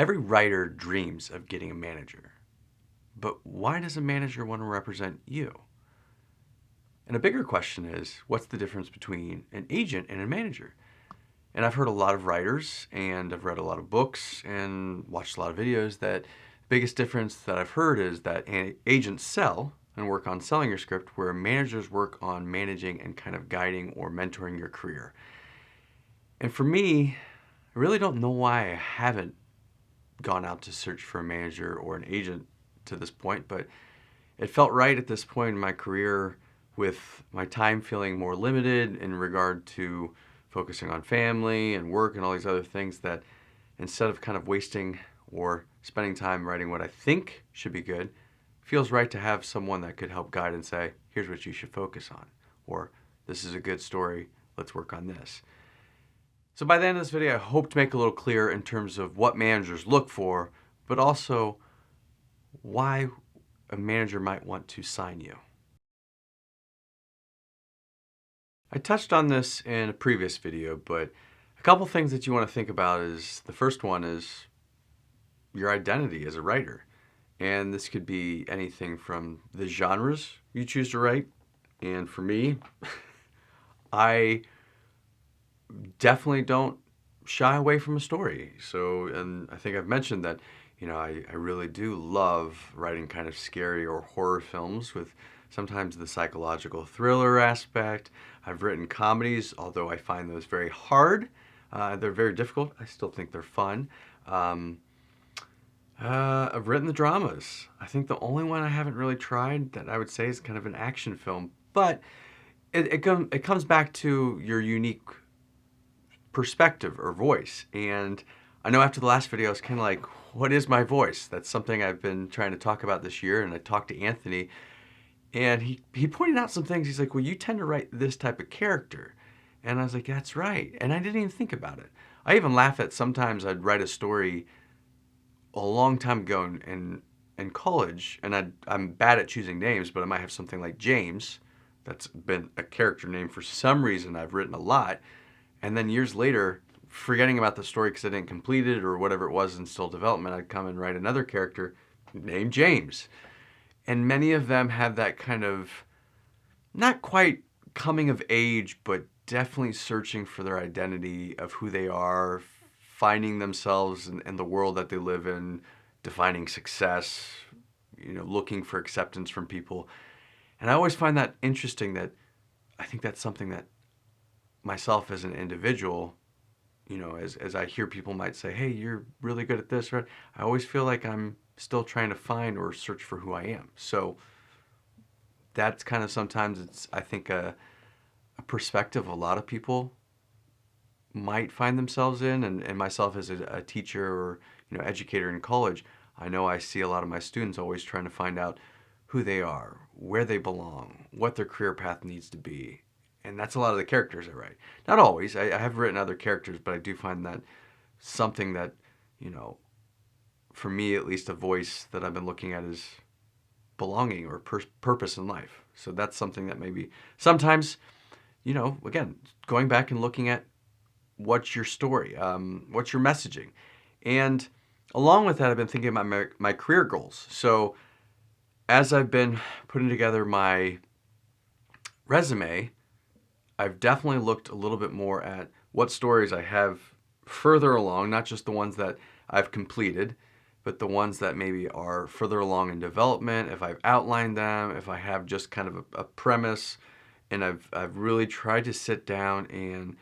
Every writer dreams of getting a manager, but why does a manager want to represent you? And a bigger question is, what's the difference between an agent and a manager? And I've heard a lot of writers, and I've read a lot of books and watched a lot of videos that the biggest difference that I've heard is that agents sell and work on selling your script, where managers work on managing and kind of guiding or mentoring your career. And for me, I really don't know why I haven't gone out to search for a manager or an agent to this point, but it felt right at this point in my career, with my time feeling more limited in regard to focusing on family and work and all these other things, that instead of kind of wasting or spending time writing what I think should be good, it feels right to have someone that could help guide and say, here's what you should focus on, or this is a good story, let's work on this. So by the end of this video, I hope to make a little clear in terms of what managers look for, but also why a manager might want to sign you. I touched on this in a previous video, but a couple things that you want to think about is, the first one is your identity as a writer. And this could be anything from the genres you choose to write. And for me, I definitely don't shy away from a story. So, and I think I've mentioned that, I really do love writing kind of scary or horror films with sometimes the psychological thriller aspect. I've written comedies, although I find those very hard. They're very difficult. I still think they're fun. I've written the dramas. I think the only one I haven't really tried that I would say is kind of an action film. But it comes back to your unique perspective or voice. And I know after the last video, I was kind of like, what is my voice? That's something I've been trying to talk about this year. And I talked to Anthony, and he pointed out some things. He's like, well, you tend to write this type of character. And I was like, that's right. And I didn't even think about it. I even laugh at sometimes I'd write a story a long time ago in college, and I'm bad at choosing names, but I might have something like James. That's been a character name for some reason I've written a lot. And then years later, forgetting about the story because I didn't complete it or whatever it was in still development, I'd come and write another character named James. And many of them have that kind of, not quite coming of age, but definitely searching for their identity of who they are, finding themselves in the world that they live in, defining success, looking for acceptance from people. And I always find that interesting, that I think that's something that myself as an individual, as I hear people might say, hey, you're really good at this, right? I always feel like I'm still trying to find or search for who I am. So that's kind of sometimes it's, I think, a perspective a lot of people might find themselves in, and myself as a teacher or educator in college, I know I see a lot of my students always trying to find out who they are, where they belong, what their career path needs to be. And that's a lot of the characters I write. Not always. I have written other characters, but I do find that something that, for me at least, a voice that I've been looking at is belonging or purpose in life. So that's something that maybe sometimes, again, going back and looking at what's your story, what's your messaging. And along with that, I've been thinking about my career goals. So as I've been putting together my resume, I've definitely looked a little bit more at what stories I have further along, not just the ones that I've completed, but the ones that maybe are further along in development, if I've outlined them, if I have just kind of a premise, and I've really tried to sit down and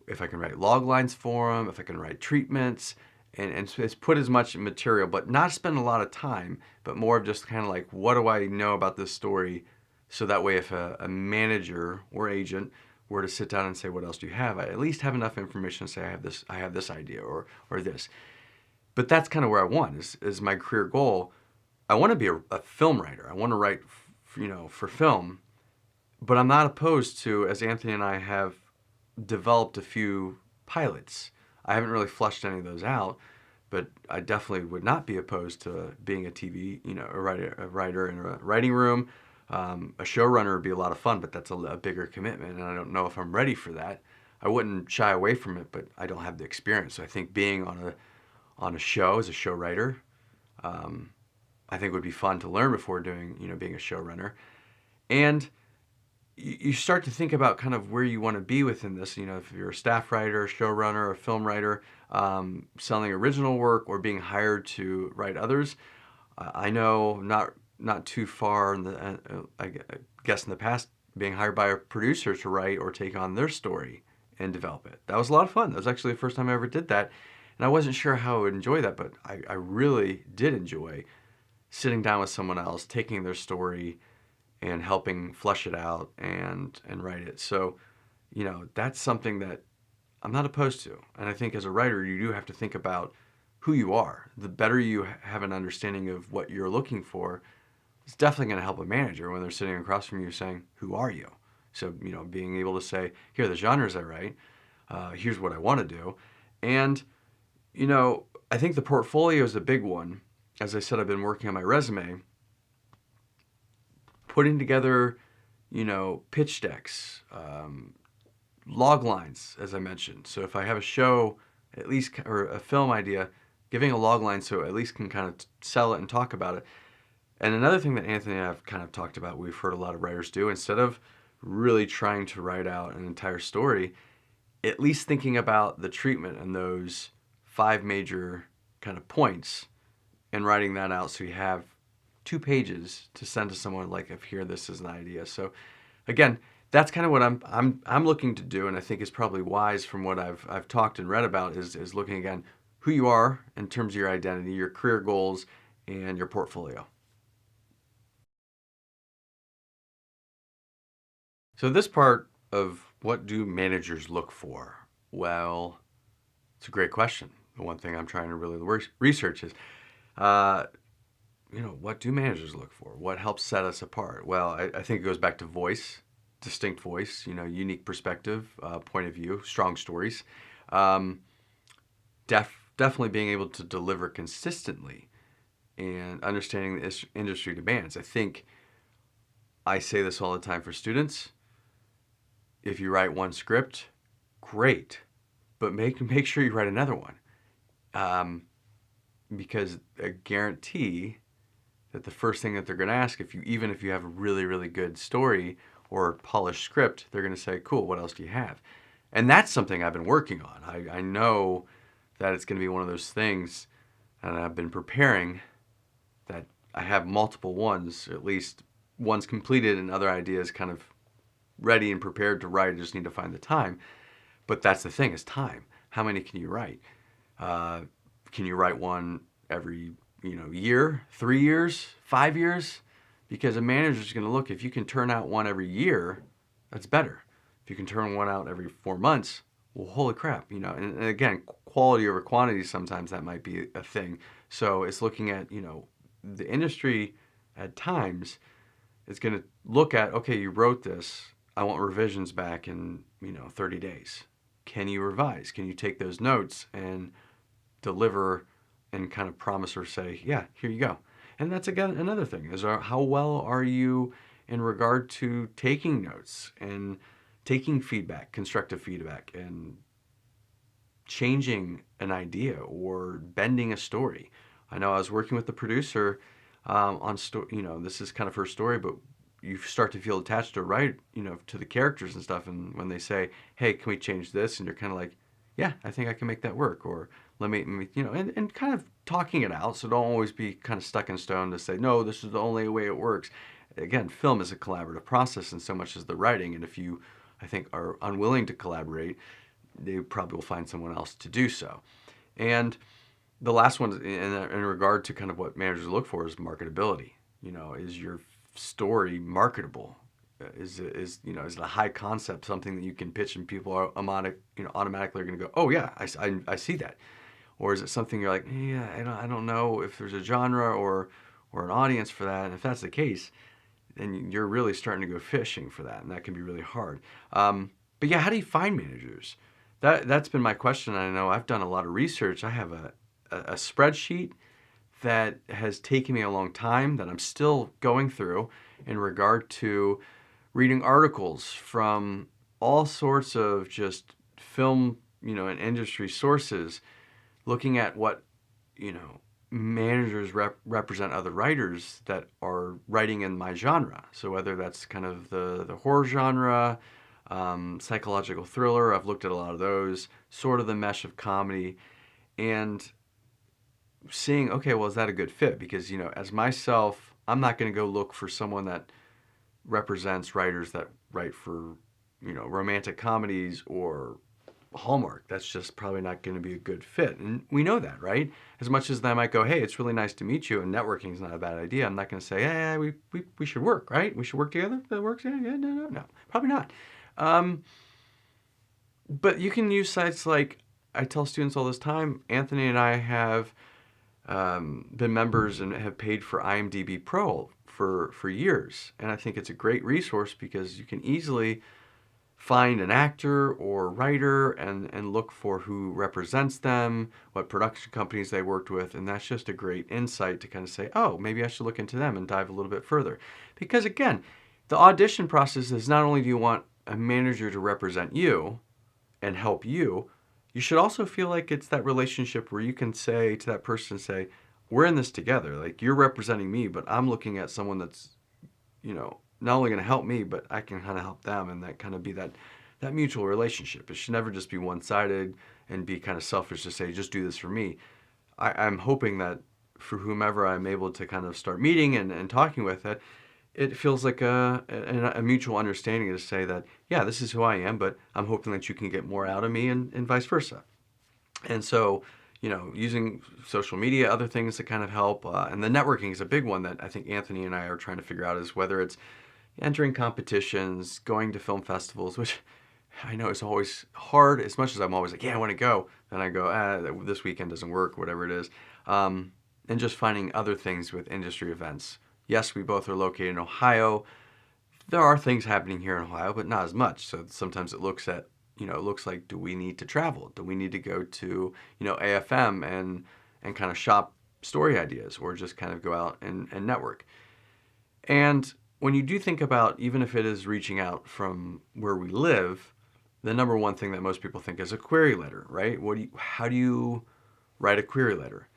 if I can write log lines for them, if I can write treatments, and it's put as much material, but not spend a lot of time, but more of just kind of like, what do I know about this story? So that way, if a manager or agent were to sit down and say, what else do you have? I at least have enough information to say, I have this idea or this. But that's kind of where I want, is my career goal. I want to be a film writer. I want to write, for film, but I'm not opposed to, as Anthony and I have developed a few pilots. I haven't really fleshed any of those out, but I definitely would not be opposed to being a TV, a writer in a writing room. A showrunner would be a lot of fun, but that's a bigger commitment, and I don't know if I'm ready for that. I wouldn't shy away from it, but I don't have the experience. So I think being on on a show as a show writer. I think would be fun to learn before doing, being a showrunner. And you start to think about kind of where you want to be within this. If you're a staff writer, a showrunner, a film writer, selling original work or being hired to write others. I know not too far in I guess in the past, being hired by a producer to write or take on their story and develop it. That was a lot of fun. That was actually the first time I ever did that. And I wasn't sure how I would enjoy that, but I really did enjoy sitting down with someone else, taking their story and helping flesh it out and write it. So, that's something that I'm not opposed to. And I think as a writer, you do have to think about who you are. The better you have an understanding of what you're looking for, it's definitely going to help a manager when they're sitting across from you saying, who are you? So, being able to say, here are the genres I write, here's what I want to do. And, I think the portfolio is a big one. As I said, I've been working on my resume, putting together, pitch decks, log lines, as I mentioned. So if I have a show, at least, or a film idea, giving a log line so at least can kind of sell it and talk about it. And another thing that Anthony and I have kind of talked about, we've heard a lot of writers do, instead of really trying to write out an entire story, at least thinking about the treatment and those 5 major kind of points and writing that out so you have 2 pages to send to someone like, if here, this is an idea. So again, that's kind of what I'm looking to do, and I think is probably wise from what I've talked and read about is looking again who you are in terms of your identity, your career goals, and your portfolio. So this part of what do managers look for? Well, it's a great question. The one thing I'm trying to really research is, what do managers look for? What helps set us apart? Well, I think it goes back to voice, distinct voice, unique perspective, point of view, strong stories. Definitely being able to deliver consistently and understanding the industry demands. I think I say this all the time for students. If you write one script, great, but make sure you write another one, because I guarantee that the first thing that they're going to ask, even if you have a really, really good story or polished script, they're going to say, cool, what else do you have? And that's something I've been working on. I know that it's going to be one of those things, and I've been preparing that I have multiple ones, at least one's completed and other ideas kind of ready and prepared to write. I just need to find the time. But that's the thing, is time. How many can you write? Can you write one every year, 3 years, 5 years? Because a manager's going to look, if you can turn out one every year, that's better. If you can turn one out every 4 months, well, holy crap, and again, quality over quantity, sometimes that might be a thing. So it's looking at, the industry at times is going to look at, okay, you wrote this, I want revisions back in, 30 days. Can you revise? Can you take those notes and deliver and kind of promise or say, yeah, here you go. And that's, again, another thing is, how well are you in regard to taking notes and taking feedback, constructive feedback, and changing an idea or bending a story. I know I was working with the producer on this is kind of her story, but you start to feel attached to to the characters and stuff. And when they say, hey, can we change this? And you're kind of like, yeah, I think I can make that work. Or let me and kind of talking it out. So don't always be kind of stuck in stone to say, no, this is the only way it works. Again, film is a collaborative process and so much as the writing. And if you, I think, are unwilling to collaborate, they probably will find someone else to do so. And the last one in regard to kind of what managers look for is marketability. Is your story marketable? Is it a high concept, something that you can pitch and people are automatically are going to go, oh yeah, I see that? Or is it something you're like, yeah, I don't know if there's a genre or an audience for that. And if that's the case, then you're really starting to go fishing for that, and that can be really hard. But yeah, how do you find managers? That's been my question. I know I've done a lot of research. I have a spreadsheet that has taken me a long time that I'm still going through in regard to reading articles from all sorts of just film, and industry sources, looking at what managers represent other writers that are writing in my genre. So whether that's kind of the horror genre, psychological thriller, I've looked at a lot of those, sort of the mesh of comedy, and seeing, okay, well, is that a good fit? Because, as myself, I'm not going to go look for someone that represents writers that write for, romantic comedies or Hallmark. That's just probably not going to be a good fit. And we know that, right? As much as I might go, hey, it's really nice to meet you, and networking is not a bad idea, I'm not going to say, hey, we should work, right? We should work together. That works? Yeah, no, probably not. But you can use sites like, I tell students all this time, Anthony and I have been members and have paid for IMDb Pro for years. And I think it's a great resource because you can easily find an actor or writer and look for who represents them, what production companies they worked with, and that's just a great insight to kind of say, oh, maybe I should look into them and dive a little bit further. Because again, the audition process is not only do you want a manager to represent you and help you, you should also feel like it's that relationship where you can say to that person, say, we're in this together. Like, you're representing me, but I'm looking at someone that's, not only going to help me, but I can kind of help them, and that kind of be that mutual relationship. It should never just be one-sided and be kind of selfish to say, just do this for me. I'm hoping that for whomever I'm able to kind of start meeting and talking with, it feels like a mutual understanding to say that, yeah, this is who I am, but I'm hoping that you can get more out of me and vice versa. And so, using social media, other things that kind of help, and the networking is a big one that I think Anthony and I are trying to figure out, is whether it's entering competitions, going to film festivals, which I know is always hard. As much as I'm always like, yeah, I want to go, then I go, this weekend doesn't work, whatever it is. And just finding other things with industry events. Yes, we both are located in Ohio. There are things happening here in Ohio, but not as much. So sometimes it looks like, do we need to travel? Do we need to go to, AFM and kind of shop story ideas, or just kind of go out and network? And when you do think about, even if it is reaching out from where we live, the number one thing that most people think is a query letter, right? How do you write a query letter?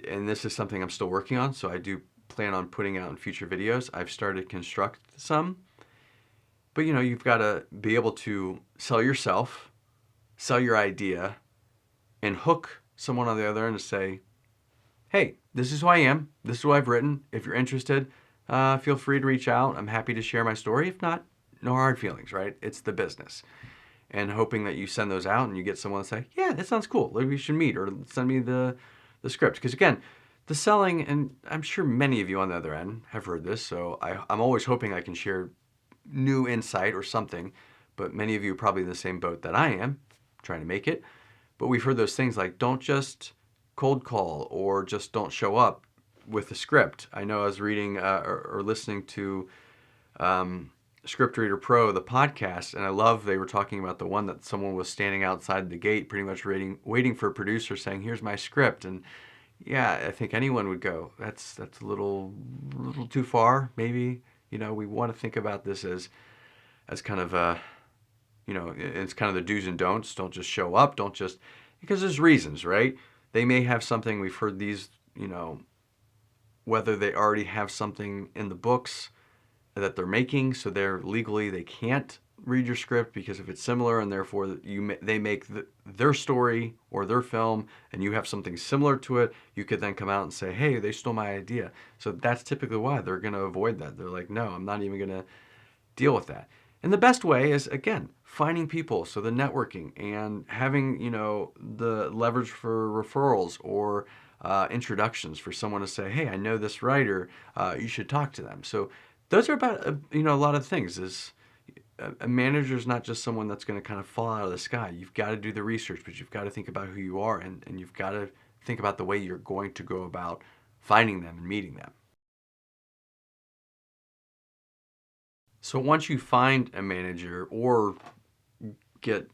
And this is something I'm still working on, so I do plan on putting out in future videos. I've started to construct some, but you've got to be able to sell yourself, sell your idea, and hook someone on the other end to say, hey, this is who I am, this is what I've written. If you're interested, feel free to reach out. I'm happy to share my story. If not, no hard feelings, right? It's the business. And hoping that you send those out and you get someone to say, yeah, that sounds cool, maybe we should meet, or send me the script. Because again, the selling, and I'm sure many of you on the other end have heard this, so I'm always hoping I can share new insight or something, but many of you are probably in the same boat that I am, trying to make it. But we've heard those things like, don't just cold call, or just don't show up with the script. I know I was reading or listening to Script Reader Pro, the podcast, and I love they were talking about the one that someone was standing outside the gate pretty much waiting for a producer saying, here's my script. And yeah, I think anyone would go, that's a little too far, maybe. We want to think about this as kind of it's kind of the do's and don'ts. Don't just show up. Don't just, because there's reasons, right? They may have something, we've heard these, whether they already have something in the books that they're making, so they can't read your script because if it's similar, and therefore they make their story or their film and you have something similar to it, you could then come out and say, hey, they stole my idea. So that's typically why they're going to avoid that. They're like, no, I'm not even going to deal with that. And the best way is, again, finding people, so the networking and having, the leverage for referrals or introductions for someone to say, hey, I know this writer, you should talk to them. So those are about, a lot of things. A manager is not just someone that's going to kind of fall out of the sky. You've got to do the research, but you've got to think about who you are, and you've got to think about the way you're going to go about finding them and meeting them. So once you find a manager or get,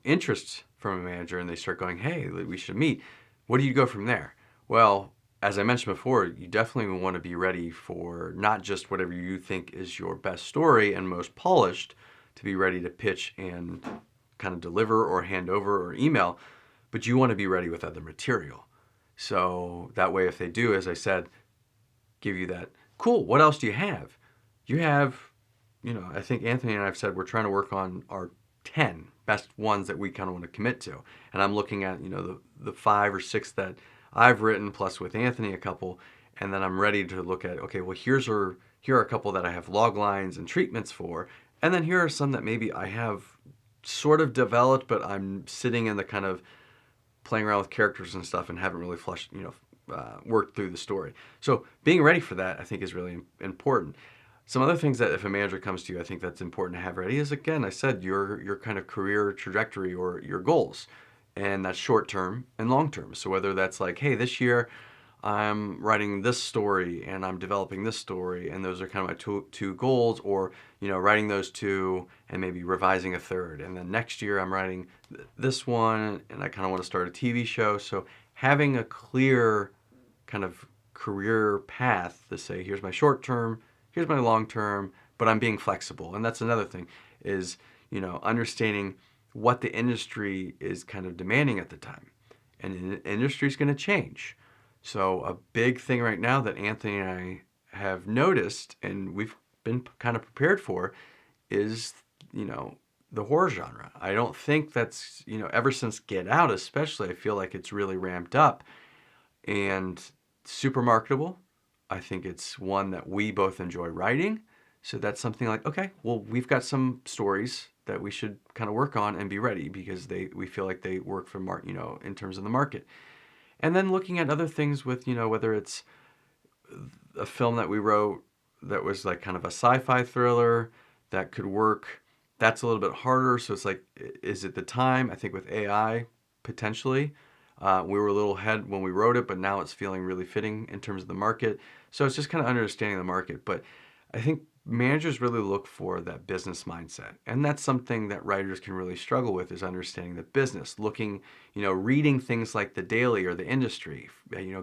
interest from a manager and they start going, hey, we should meet, what do you go from there? Well, as I mentioned before, you definitely want to be ready for not just whatever you think is your best story and most polished to be ready to pitch and kind of deliver or hand over or email, but you want to be ready with other material. So that way, if they do, as I said, give you that, cool, what else do you have? You have, I think Anthony and I have said we're trying to work on our 10 best ones that we kind of want to commit to. And I'm looking at, the 5 or 6 that I've written, plus with Anthony a couple, and then I'm ready to look at, okay, well, here are a couple that I have log lines and treatments for, and then here are some that maybe I have sort of developed, but I'm sitting in the kind of playing around with characters and stuff and haven't really worked through the story. So being ready for that, I think, is really important. Some other things that if a manager comes to you, I think that's important to have ready is, again, I said, your kind of career trajectory or your goals. And that's short term and long term. So whether that's like, hey, this year I'm writing this story and I'm developing this story, and those are kind of my two goals, or writing those two and maybe revising a third, and then next year I'm writing this one and I kind of want to start a TV show. So having a clear kind of career path to say, here's my short term, here's my long term, but I'm being flexible. And that's another thing is, understanding what the industry is kind of demanding at the time. And the industry is going to change. So a big thing right now that Anthony and I have noticed and we've been kind of prepared for is, the horror genre. I don't think that's, ever since Get Out especially, I feel like it's really ramped up and super marketable. I think it's one that we both enjoy writing. So that's something like, okay, well, we've got some stories that we should kind of work on and be ready because we feel like they work for in terms of the market. And then looking at other things with, whether it's a film that we wrote that was like kind of a sci-fi thriller that could work. That's a little bit harder. So it's like, is it the time? I think with AI, potentially. We were a little ahead when we wrote it, but now it's feeling really fitting in terms of the market. So it's just kind of understanding the market. But I think managers really look for that business mindset. And that's something that writers can really struggle with, is understanding the business, looking, reading things like the daily or the industry,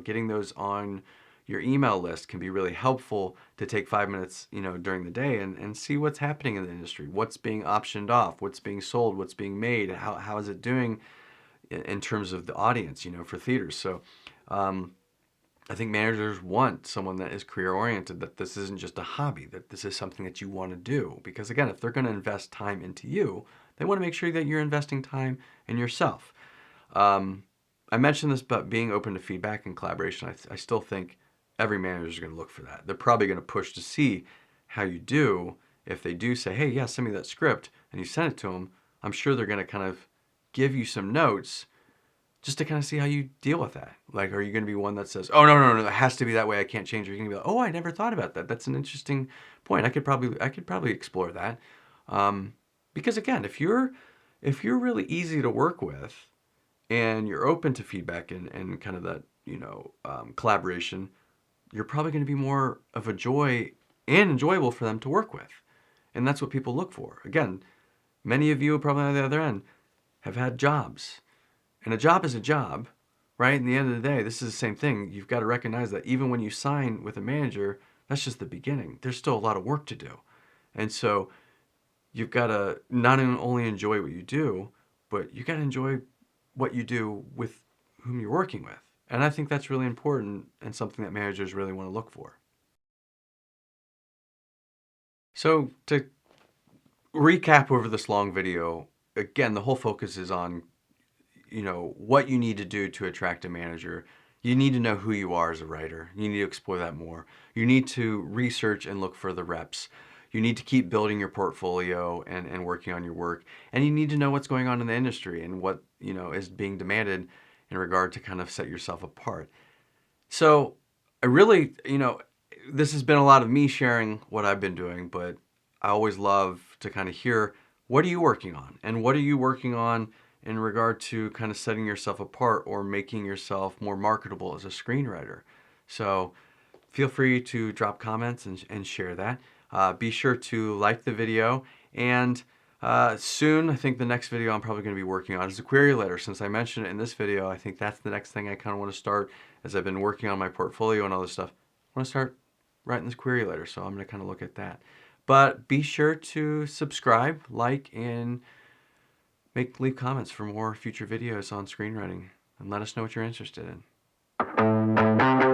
getting those on your email list can be really helpful to take 5 minutes, during the day and see what's happening in the industry, what's being optioned off, what's being sold, what's being made, how is it doing in terms of the audience, for theaters. So I think managers want someone that is career oriented, that this isn't just a hobby, that this is something that you want to do. Because again, if they're going to invest time into you, they want to make sure that you're investing time in yourself. I mentioned this about being open to feedback and collaboration. I still think every manager is going to look for that. They're probably going to push to see how you do. If they do say, hey, yeah, send me that script, and you send it to them, I'm sure they're going to kind of give you some notes just to kind of see how you deal with that. Like, are you going to be one that says, oh, no, it has to be that way, I can't change it? You're going to be like, oh, I never thought about that. That's an interesting point. I could probably explore that. Because again, if you're really easy to work with and you're open to feedback and kind of that, collaboration, you're probably going to be more of a joy and enjoyable for them to work with. And that's what people look for. Again, many of you probably on the other end have had jobs. And a job is a job, right? In the end of the day, this is the same thing. You've got to recognize that even when you sign with a manager, that's just the beginning. There's still a lot of work to do. And so you've got to not only enjoy what you do, but you got to enjoy what you do with whom you're working with. And I think that's really important and something that managers really want to look for. So to recap over this long video, again, the whole focus is on what you need to do to attract a manager. You need to know who you are as a writer. You need to explore that more. You need to research and look for the reps. You need to keep building your portfolio and working on your work. And you need to know what's going on in the industry and what, is being demanded in regard to kind of set yourself apart. So I really, this has been a lot of me sharing what I've been doing, but I always love to kind of hear, what are you working on? And what are you working on in regard to kind of setting yourself apart or making yourself more marketable as a screenwriter? So feel free to drop comments and share that. Be sure to like the video, and soon, I think the next video I'm probably going to be working on is a query letter. Since I mentioned it in this video, I think that's the next thing I kind of want to start, as I've been working on my portfolio and all this stuff. I want to start writing this query letter, so I'm going to kind of look at that. But be sure to subscribe, like, and leave comments for more future videos on screenwriting, and let us know what you're interested in. you.